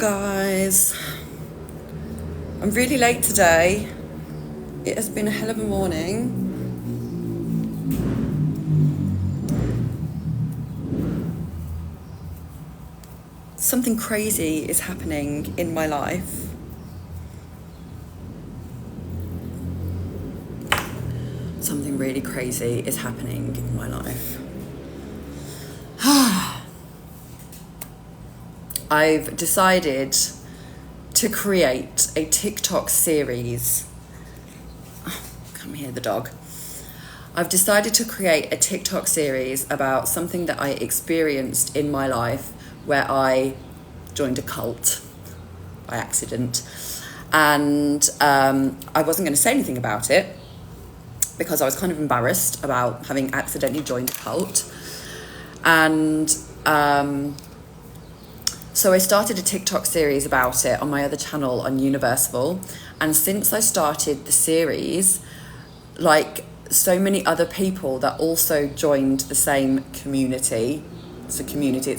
Guys, I'm really late today. It has been a hell of a morning. Something crazy is happening in my life. Something really crazy is happening in my life. I've decided to create a TikTok series. Come here, the dog. I've decided to create a TikTok series about something that I experienced in my life where I joined a cult by accident. And I wasn't going to say anything about it because I was kind of embarrassed about having accidentally joined a cult. And so I started a TikTok series about it on my other channel on Universal. And since I started the series, like so many other people that also joined the same community, it's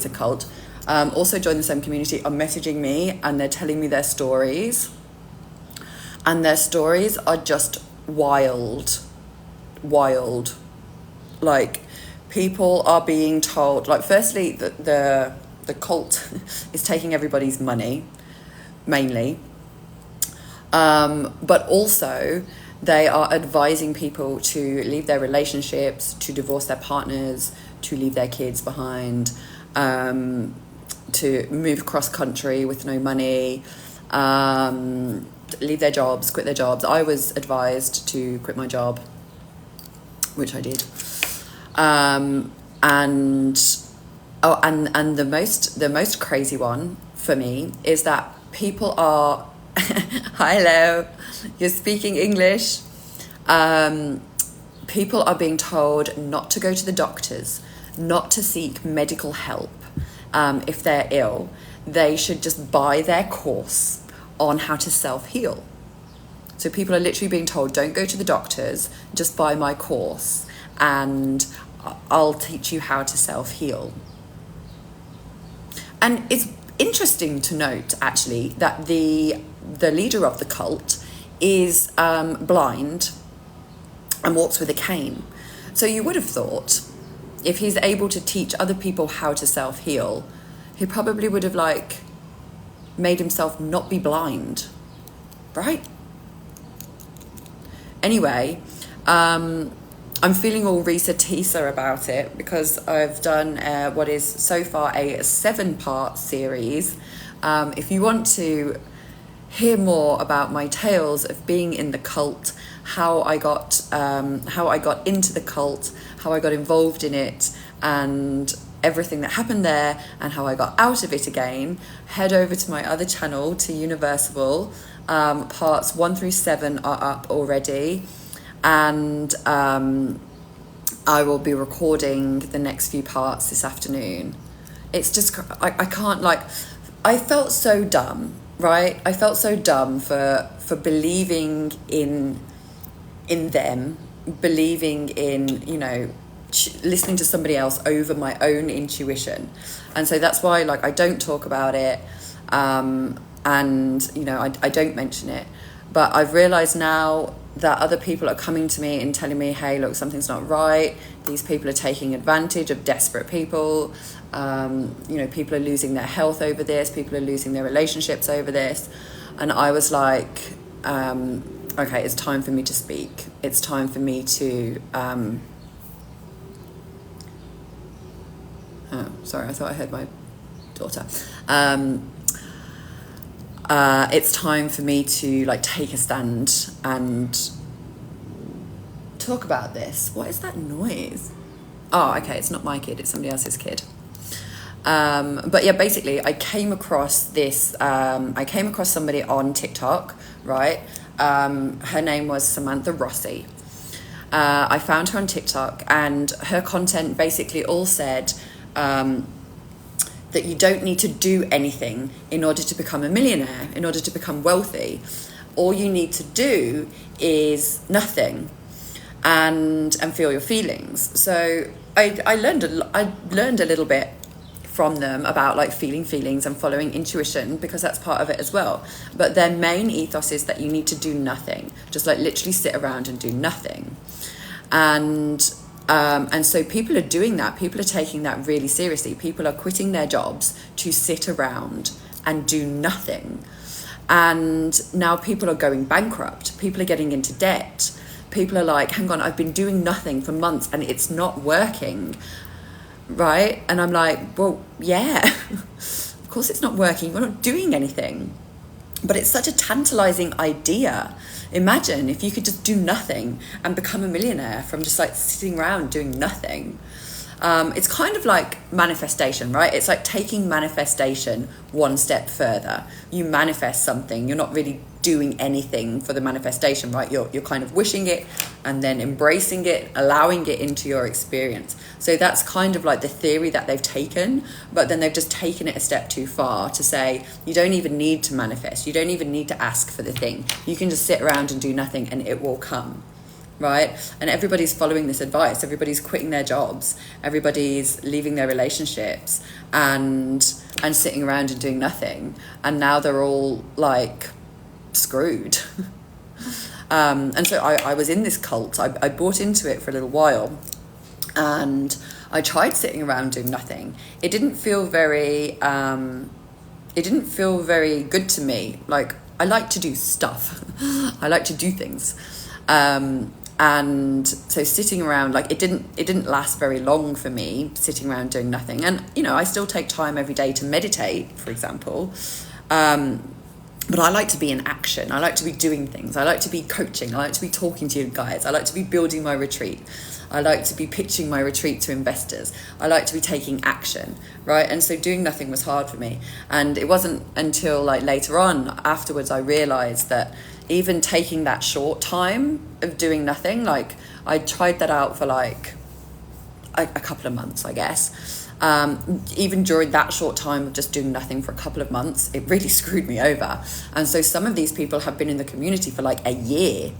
a cult, also joined the same community, are messaging me and they're telling me their stories. And their stories are just wild. Like, people are being told, like, firstly, the cult is taking everybody's money, mainly. But also, they are advising people to leave their relationships, to divorce their partners, to leave their kids behind, to move cross country with no money, leave their jobs, quit their jobs. I was advised to quit my job, which I did. And the most crazy one for me is that people are hello, you're speaking English. People are being told not to go to the doctors, not to seek medical help if they're ill. They should just buy their course on how to self-heal. So people are literally being told, don't go to the doctors, just buy my course and I'll teach you how to self-heal. And it's interesting to note, actually, that the leader of the cult is blind and walks with a cane. So you would have thought, if he's able to teach other people how to self-heal, he probably would have, like, made himself not be blind, right? Anyway, I'm feeling all Risa Tisa about it because I've done what is so far a 7-part series. If you want to hear more about my tales of being in the cult, how I got into the cult, how I got involved in it, and everything that happened there, and how I got out of it again, head over to my other channel, to Universal. Parts 1 through 7 are up already. And I will be recording the next few parts this afternoon. It's just, I can't, like, I felt so dumb, right? I felt so dumb for believing in them, believing in, you know, listening to somebody else over my own intuition. And so that's why, like, I don't talk about it, and, you know, I don't mention it. But I've realised now that other people are coming to me and telling me, hey, look, something's not right. These people are taking advantage of desperate people. You know, people are losing their health over this. People are losing their relationships over this. And I was like, okay, it's time for me to speak. It's time for me to... Oh, sorry, I thought I heard my daughter. It's time for me to, like, take a stand and talk about this. What is that noise? Oh, okay, it's not my kid, it's somebody else's kid. But yeah, basically, I came across somebody on TikTok, right? Her name was Samantha Rossi. I found her on TikTok, and her content basically all said, that you don't need to do anything in order to become a millionaire, in order to become wealthy. All you need to do is nothing and feel your feelings. So I learned a little bit from them about like feeling feelings and following intuition, because that's part of it as well. But their main ethos is that you need to do nothing, just like literally sit around and do nothing. And so people are doing that. People are taking that really seriously. People are quitting their jobs to sit around and do nothing. And now people are going bankrupt. People are getting into debt. People are like, hang on, I've been doing nothing for months and it's not working, right? And I'm like, well, yeah, of course it's not working. We're not doing anything. But it's such a tantalizing idea. Imagine if you could just do nothing and become a millionaire from just like sitting around doing nothing. It's kind of like manifestation, right? It's like taking manifestation one step further. You manifest something, you're not really doing anything for the manifestation, right? You're kind of wishing it and then embracing it, allowing it into your experience. So that's kind of like the theory that they've taken, but then they've just taken it a step too far to say you don't even need to manifest, you don't even need to ask for the thing. You can just sit around and do nothing and it will come. Right? And everybody's following this advice. Everybody's quitting their jobs. Everybody's leaving their relationships and sitting around and doing nothing. And now they're all like screwed. And so I was in this cult. I bought into it for a little while, and I tried sitting around doing nothing. It didn't feel very good to me. Like, I like to do stuff. I like to do things. And so sitting around, like, it didn't last very long for me, sitting around doing nothing. And, you know, I still take time every day to meditate, for example. But I like to be in action. I like to be doing things. I like to be coaching. I like to be talking to you guys. I like to be building my retreat. I like to be pitching my retreat to investors. I like to be taking action, right? And so doing nothing was hard for me. And it wasn't until like later on, afterwards, I realized that even taking that short time of doing nothing, like I tried that out for like a couple of months, I guess. Even during that short time of just doing nothing for a couple of months, it really screwed me over. And so some of these people have been in the community for like a year,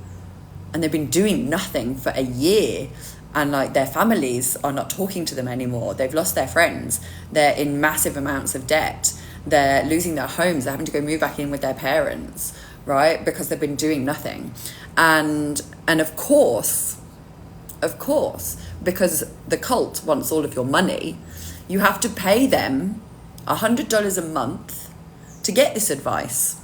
and they've been doing nothing for a year, and like their families are not talking to them anymore. They've lost their friends. They're in massive amounts of debt. They're losing their homes. They're having to go move back in with their parents, right? Because they've been doing nothing. And of course, because the cult wants all of your money, you have to pay them $100 a month to get this advice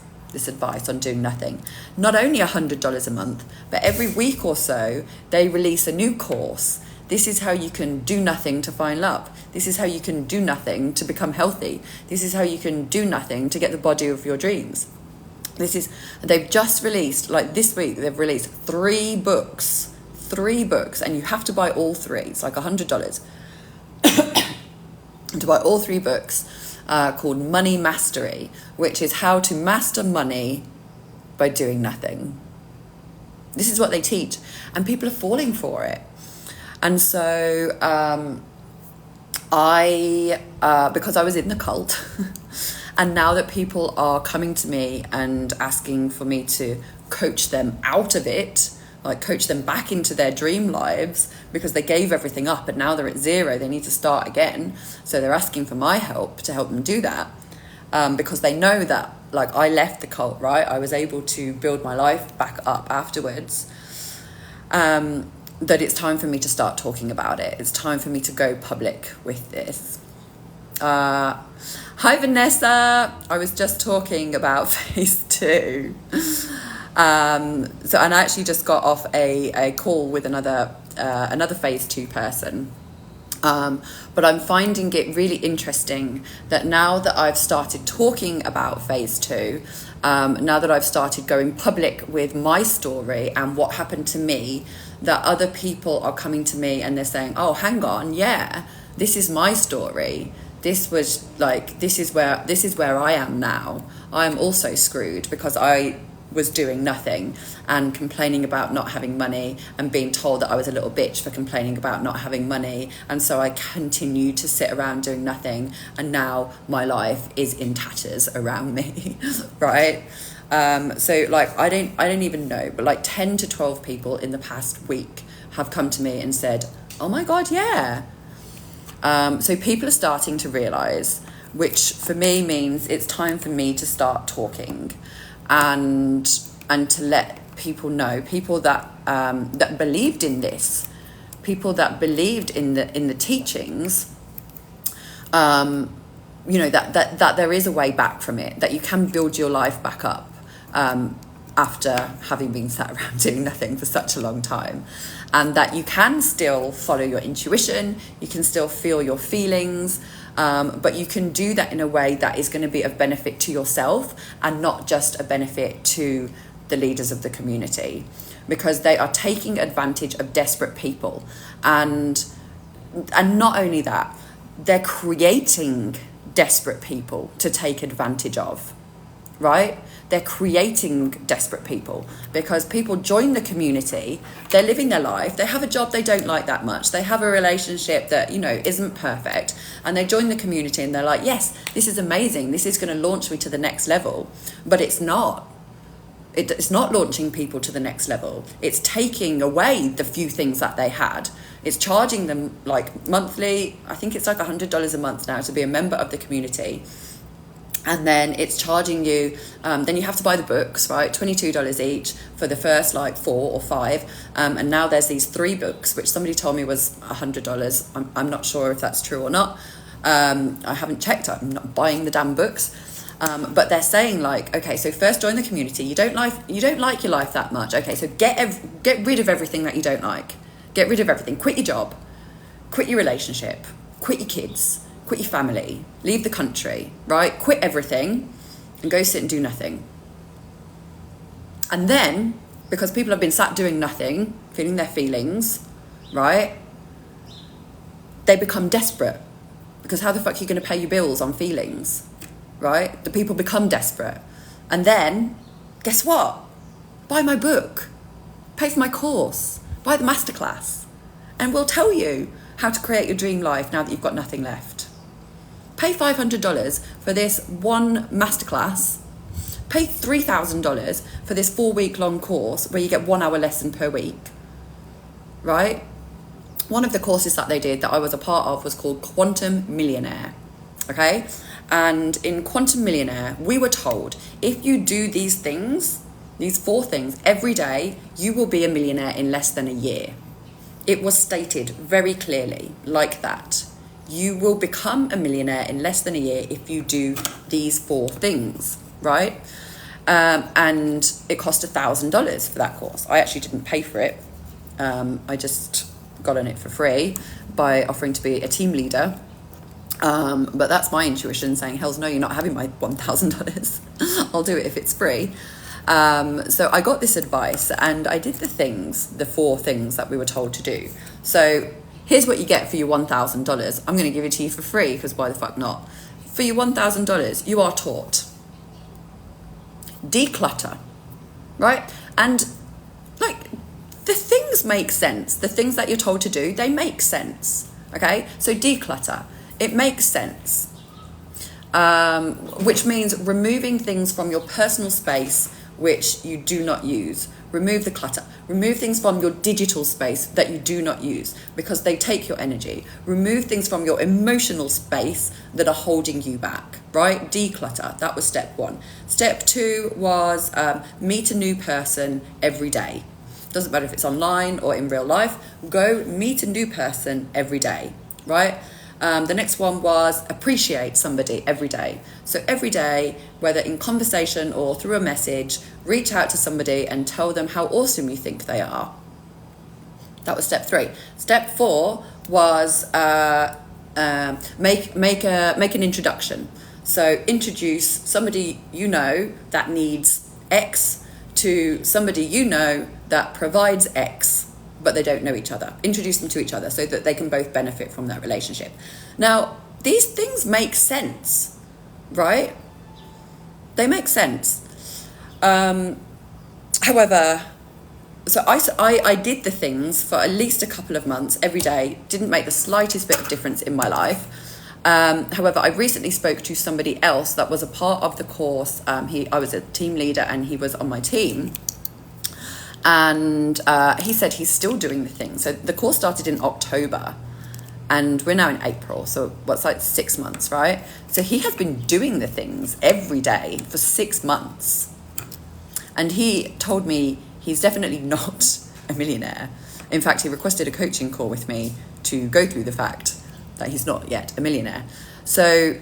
on doing nothing. Not only $100 a month, but every week or so, they release a new course. This is how you can do nothing to find love. This is how you can do nothing to become healthy. This is how you can do nothing to get the body of your dreams. They've just released, like this week, they've released 3 books, and you have to buy all 3. It's like $100 to buy all 3 books, called Money Mastery, which is how to master money by doing nothing. This is what they teach, and people are falling for it. And so because I was in the cult, and now that people are coming to me and asking for me to coach them out of it, like coach them back into their dream lives, because they gave everything up and now they're at 0, they need to start again. So they're asking for my help to help them do that, because they know that, like, I left the cult, right? I was able to build my life back up afterwards. That it's time for me to start talking about it. It's time for me to go public with this. Hi Vanessa, I was just talking about phase 2. And I actually just got off a call with another phase 2 person. But I'm finding it really interesting that now that I've started talking about phase 2, now that I've started going public with my story and what happened to me, that other people are coming to me and they're saying, oh, hang on, yeah, this is my story. This is where I am now. I am also screwed because I was doing nothing and complaining about not having money and being told that I was a little bitch for complaining about not having money, and so I continued to sit around doing nothing, and now my life is in tatters around me. Right? So like I don't even know, but like 10 to 12 people in the past week have come to me and said, oh my god, yeah, So people are starting to realize, which for me means it's time for me to start talking, and to let people know, people that that believed in this, people that believed in the teachings, you know, that there is a way back from it, that you can build your life back up after having been sat around doing nothing for such a long time, and that you can still follow your intuition, you can still feel your feelings, but you can do that in a way that is going to be of benefit to yourself and not just a benefit to the leaders of the community, because they are taking advantage of desperate people, and not only that, they're creating desperate people to take advantage of, right? They're creating desperate people, because people join the community, they're living their life, they have a job they don't like that much, they have a relationship that, you know, isn't perfect, and they join the community and they're like, yes, this is amazing, this is going to launch me to the next level. But it's not. It's not launching people to the next level. It's taking away the few things that they had. It's charging them like monthly, I think it's like $100 a month now to be a member of the community. And then it's charging you, then you have to buy the books, right? $22 each for the first like 4 or 5. And now there's these 3 books, which somebody told me was $100. I'm not sure if that's true or not. I haven't checked, I'm not buying the damn books. But they're saying like, okay, so first join the community. You don't like your life that much. Okay, so get rid of everything that you don't like. Get rid of everything. Quit your job. Quit your relationship. Quit your kids. Quit your family. Leave the country, right? Quit everything and go sit and do nothing. And then, because people have been sat doing nothing, feeling their feelings, right? They become desperate. Because how the fuck are you going to pay your bills on feelings? Right? The people become desperate. And then, guess what? Buy my book. Pay for my course. Buy the masterclass. And we'll tell you how to create your dream life now that you've got nothing left. Pay $500 for this one masterclass. Pay $3,000 for this 4-week-long course where you get 1 hour lesson per week. Right? One of the courses that they did that I was a part of was called Quantum Millionaire. Okay? And in Quantum Millionaire, we were told, if you do these things, these 4 things every day, you will be a millionaire in less than a year. It was stated very clearly like that. You will become a millionaire in less than a year if you do these 4 things, right? And it cost $1,000 for that course. I actually didn't pay for it. I just got on it for free by offering to be a team leader. But that's my intuition saying, hells no, you're not having my $1,000. I'll do it if it's free. So I got this advice and I did the 4 things that we were told to do. So here's what you get for your $1,000. I'm going to give it to you for free, because why the fuck not? For your $1,000, you are taught. Declutter, right? And like, the things make sense. The things that you're told to do, they make sense. Okay? So declutter. It makes sense, which means removing things from your personal space which you do not use. Remove the clutter. Remove things from your digital space that you do not use because they take your energy. Remove things from your emotional space that are holding you back, right? Declutter. That was step 1. Step 2 was meet a new person every day. Doesn't matter if it's online or in real life. Go meet a new person every day, right? The next one was appreciate somebody every day. So every day, whether in conversation or through a message, reach out to somebody and tell them how awesome you think they are. That was step 3. Step 4 was make an introduction. So introduce somebody you know that needs X to somebody you know that provides X, but they don't know each other. Introduce them to each other so that they can both benefit from that relationship. Now, these things make sense, right? They make sense. However, so I did the things for at least a couple of months every day, didn't make the slightest bit of difference in my life. However, I recently spoke to somebody else that was a part of the course. I was a team leader and he was on my team. And he said he's still doing the thing. So the course started in October. And we're now in April, so what's like 6 months, right? So he has been doing the things every day for 6 months. And he told me he's definitely not a millionaire. In fact, he requested a coaching call with me to go through the fact that he's not yet a millionaire. So,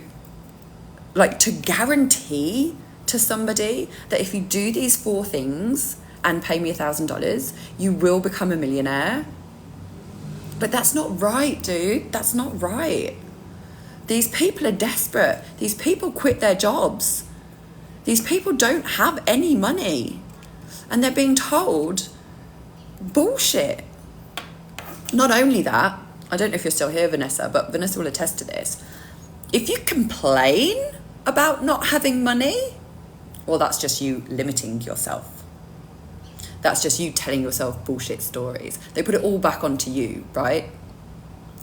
like, to guarantee to somebody that if you do these 4 things and pay me $1,000, you will become a millionaire. But that's not right, dude. That's not right. These people are desperate. These people quit their jobs. These people don't have any money. And they're being told bullshit. Not only that, I don't know if you're still here, Vanessa, but Vanessa will attest to this. If you complain about not having money, well, that's just you limiting yourself. That's just you telling yourself bullshit stories. They put it all back onto you, right?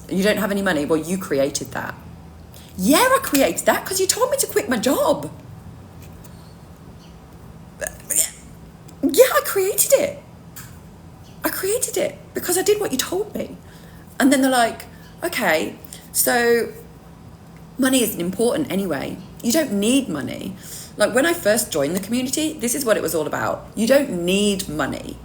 You don't have any money. Well, you created that. Yeah, I created that because you told me to quit my job. Yeah, I created it. I created it because I did what you told me. And then they're like, okay, so money isn't important anyway. You don't need money. Like when I first joined the community, this is what it was all about. You don't need money.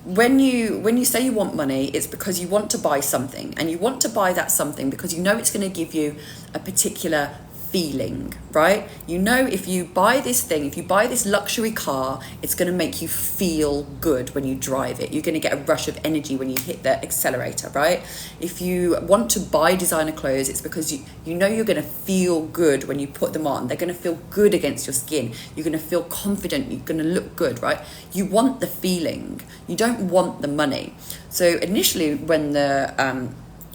When you say you want money, it's because you want to buy something, and you want to buy that something because you know it's going to give you a particular feeling, right? You know, if you buy this thing, if you buy this luxury car, it's going to make you feel good when you drive it. You're going to get a rush of energy when you hit the accelerator, right? If you want to buy designer clothes, it's because you know you're going to feel good when you put them on. They're going to feel good against your skin. You're going to feel confident. You're going to look good, right? You want the feeling. You don't want the money. So initially when the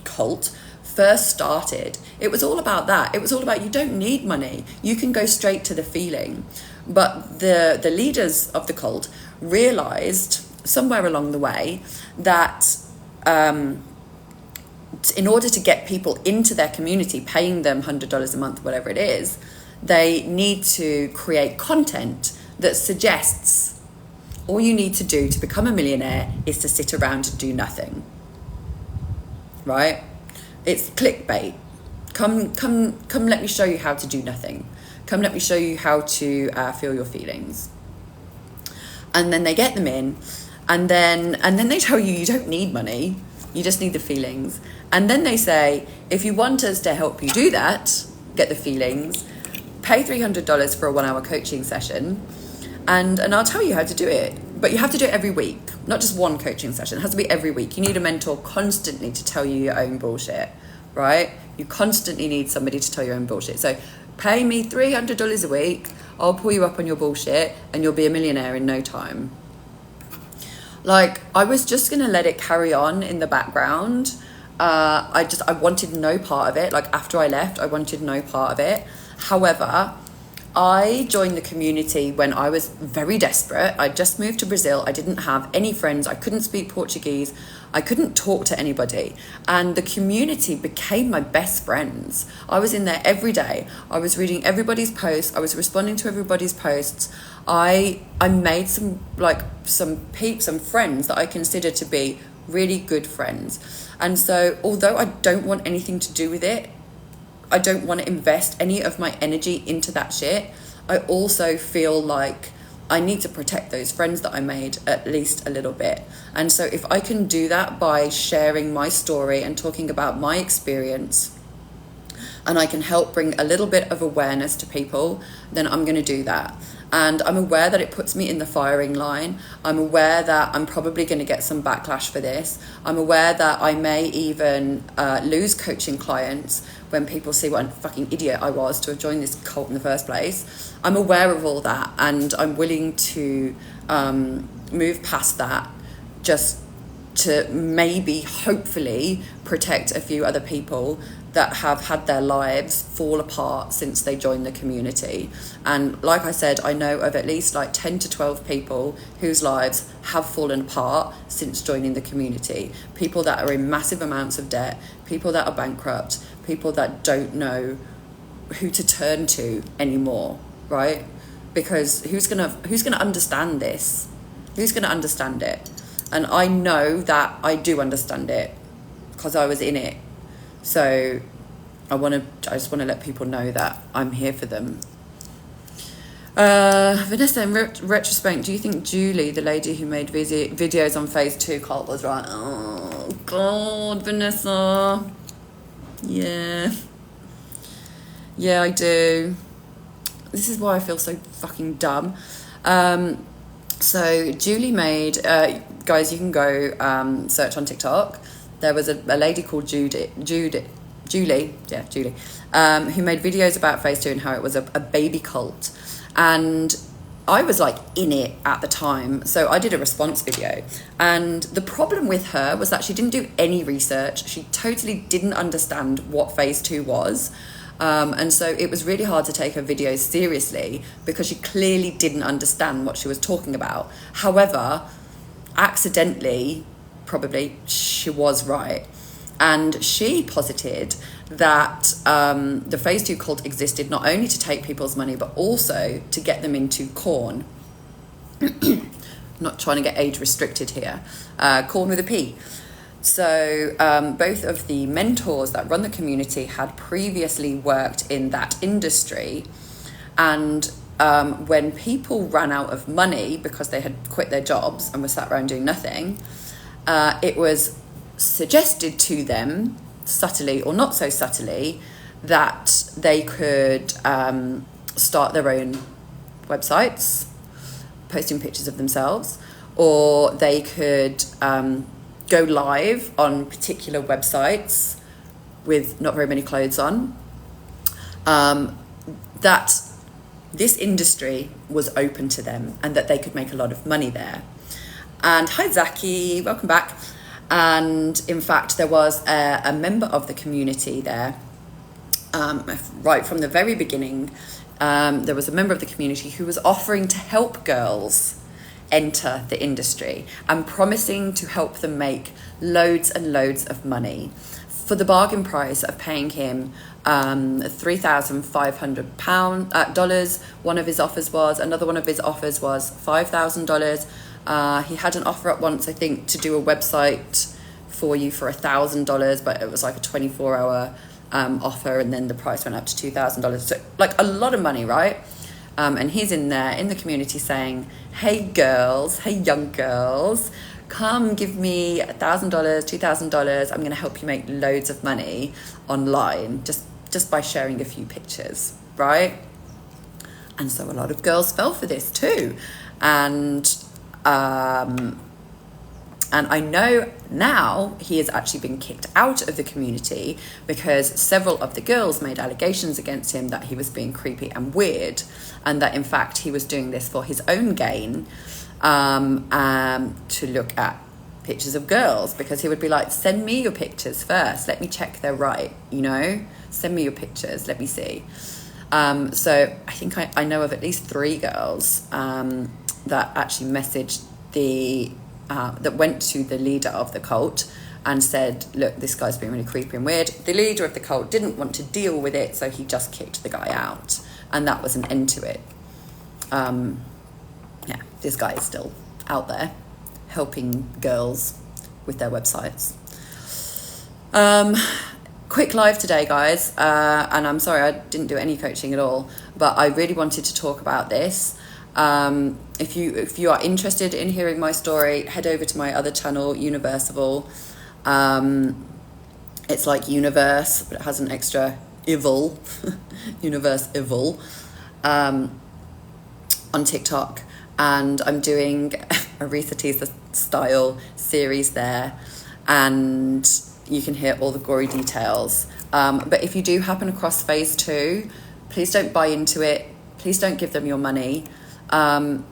cult first started, it was all about that. It was all about you don't need money. You can go straight to the feeling. But the leaders of the cult realized somewhere along the way that in order to get people into their community, paying them $100 a month, whatever it is, they need to create content that suggests all you need to do to become a millionaire is to sit around and do nothing, right? It's clickbait. Come, let me show you how to do nothing. Come, let me show you how to feel your feelings. And then they get them in, and then they tell you you don't need money, you just need the feelings. And then they say, if you want us to help you do that, get the feelings, pay $300 for a 1-hour coaching session, and I'll tell you how to do it. But you have to do it every week, not just one coaching session. It has to be every week. You need a mentor constantly to tell you your own bullshit, right? You constantly need somebody to tell your own bullshit. So pay me $300 a week, I'll pull you up on your bullshit, and you'll be a millionaire in no time. Like, I was just going to let it carry on in the background. I wanted no part of it. Like, after I left, I wanted no part of it. However, I joined the community when I was very desperate. I just moved to Brazil. I didn't have any friends. I couldn't speak Portuguese. I couldn't talk to anybody. And the community became my best friends. I was in there every day. I was reading everybody's posts. I was responding to everybody's posts. I made some friends that I consider to be really good friends. And so although I don't want anything to do with it, I don't want to invest any of my energy into that shit, I also feel like I need to protect those friends that I made at least a little bit. And so if I can do that by sharing my story and talking about my experience, and I can help bring a little bit of awareness to people, then I'm going to do that. And I'm aware that it puts me in the firing line. I'm aware that I'm probably going to get some backlash for this. I'm aware that I may even lose coaching clients when people see what a fucking idiot I was to have joined this cult in the first place. I'm aware of all that, and I'm willing to move past that just to maybe, hopefully, protect a few other people that have had their lives fall apart since they joined the community. And like I said, I know of at least like 10 to 12 people whose lives have fallen apart since joining the community. People that are in massive amounts of debt, people that are bankrupt, people that don't know who to turn to anymore, right? Because who's gonna understand this? Who's gonna understand it? And I know that I do understand it because I was in it. So I just want to let people know that I'm here for them. Vanessa, in retrospect, do you think Julie, the lady who made videos on Phase 2 cult, was right? Oh, God, Vanessa. Yeah. Yeah, I do. This is why I feel so fucking dumb. So Julie made... guys, you can go search on TikTok. There was a lady called Julie, who made videos about Phase 2 and how it was a baby cult. And I was like in it at the time, so I did a response video. And the problem with her was that she didn't do any research. She totally didn't understand what Phase 2 was. And so it was really hard to take her videos seriously because she clearly didn't understand what she was talking about. However, accidentally, probably, she was right. And she posited that the Phase 2 cult existed not only to take people's money, but also to get them into corn. Not trying to get age restricted here. Corn with a P. So both of the mentors that run the community had previously worked in that industry. And when people ran out of money because they had quit their jobs and were sat around doing nothing, it was suggested to them, subtly or not so subtly, that they could start their own websites, posting pictures of themselves, or they could go live on particular websites with not very many clothes on. That this industry was open to them and that they could make a lot of money there. And hi Zaki, welcome back. And in fact, there was a member of the community there, right from the very beginning. There was a member of the community who was offering to help girls enter the industry and promising to help them make loads and loads of money for the bargain price of paying him $3,500 One of his offers was, another one of his offers was $5,000. He had an offer at once, I think, to do a website for you for $1,000, but it was like a 24-hour offer, and then the price went up to $2,000. So like a lot of money, right? And he's in there in the community saying, hey girls, hey young girls, come give me $1,000, $2,000. I'm going to help you make loads of money online just by sharing a few pictures, right? And so a lot of girls fell for this too. And I know now he has actually been kicked out of the community because several of the girls made allegations against him that he was being creepy and weird, and that in fact he was doing this for his own gain, to look at pictures of girls, because he would be like, send me your pictures first, let me check they're right, send me your pictures, let me see. So I think I know of at least 3 girls that actually messaged that went to the leader of the cult and said, look, this guy's been really creepy and weird. The leader of the cult didn't want to deal with it, so he just kicked the guy out, and that was an end to it. This guy is still out there helping girls with their websites. Quick live today, guys, and I'm sorry I didn't do any coaching at all, but I really wanted to talk about this. If you are interested in hearing my story, head over to my other channel, Universal. It's like universe, but it has an extra evil, universe evil, on TikTok. And I'm doing a Risa Teaser style series there, and you can hear all the gory details. But if you do happen across Phase 2, please don't buy into it. Please don't give them your money. I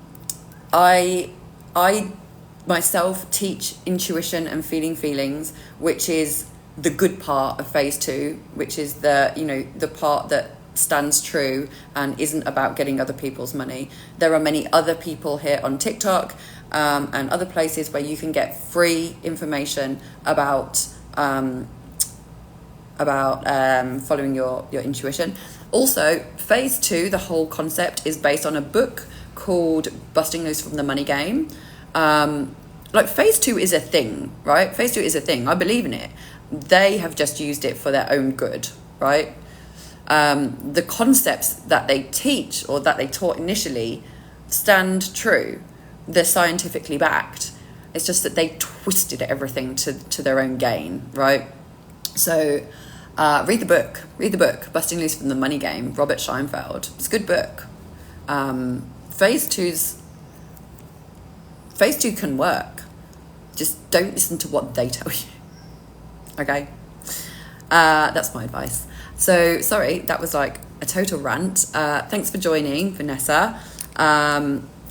myself teach intuition and feeling feelings, which is the good part of Phase 2, which is the part that stands true and isn't about getting other people's money. There are many other people here on TikTok and other places where you can get free information about following your intuition. Also, Phase 2, the whole concept is based on a book called Busting Loose from the Money Game. Phase 2 is a thing, right? Phase 2 is a thing. I believe in it. they have just used it for their own good, right? The concepts that they teach or that they taught initially stand true. They're scientifically backed. It's just that they twisted everything to their own gain, right? So read the book, Busting Loose from the Money Game, Robert Scheinfeld. It's a good book. Phase 2 can work. Just don't listen to what they tell you. Okay? That's my advice. So, sorry, that was like a total rant. Thanks for joining, Vanessa.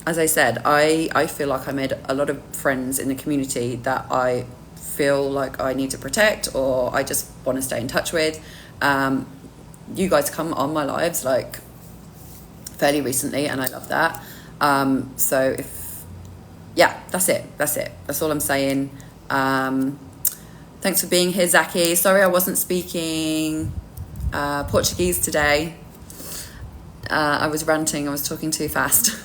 As I said, I feel like I made a lot of friends in the community that I feel like I need to protect, or I just want to stay in touch with. You guys come on my lives like fairly recently, and I love that. So that's it. That's all I'm saying. Thanks for being here, Zaki. Sorry I wasn't speaking Portuguese today. I was ranting. I was talking too fast.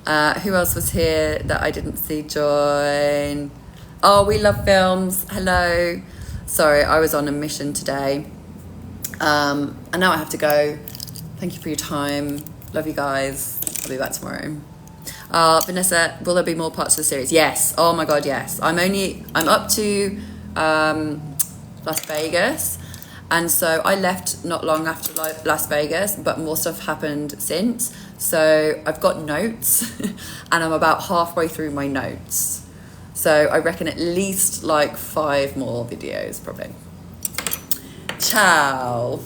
Who else was here that I didn't see join? Oh, We Love Films. Hello. Sorry, I was on a mission today. And now I have to go. Thank you for your time. Love you guys. I'll be back tomorrow. Vanessa, will there be more parts of the series? Yes. Oh my God, yes. I'm up to Las Vegas. And so I left not long after Las Vegas, but more stuff happened since. So I've got notes and I'm about halfway through my notes. So I reckon at least like 5 more videos probably. Ciao.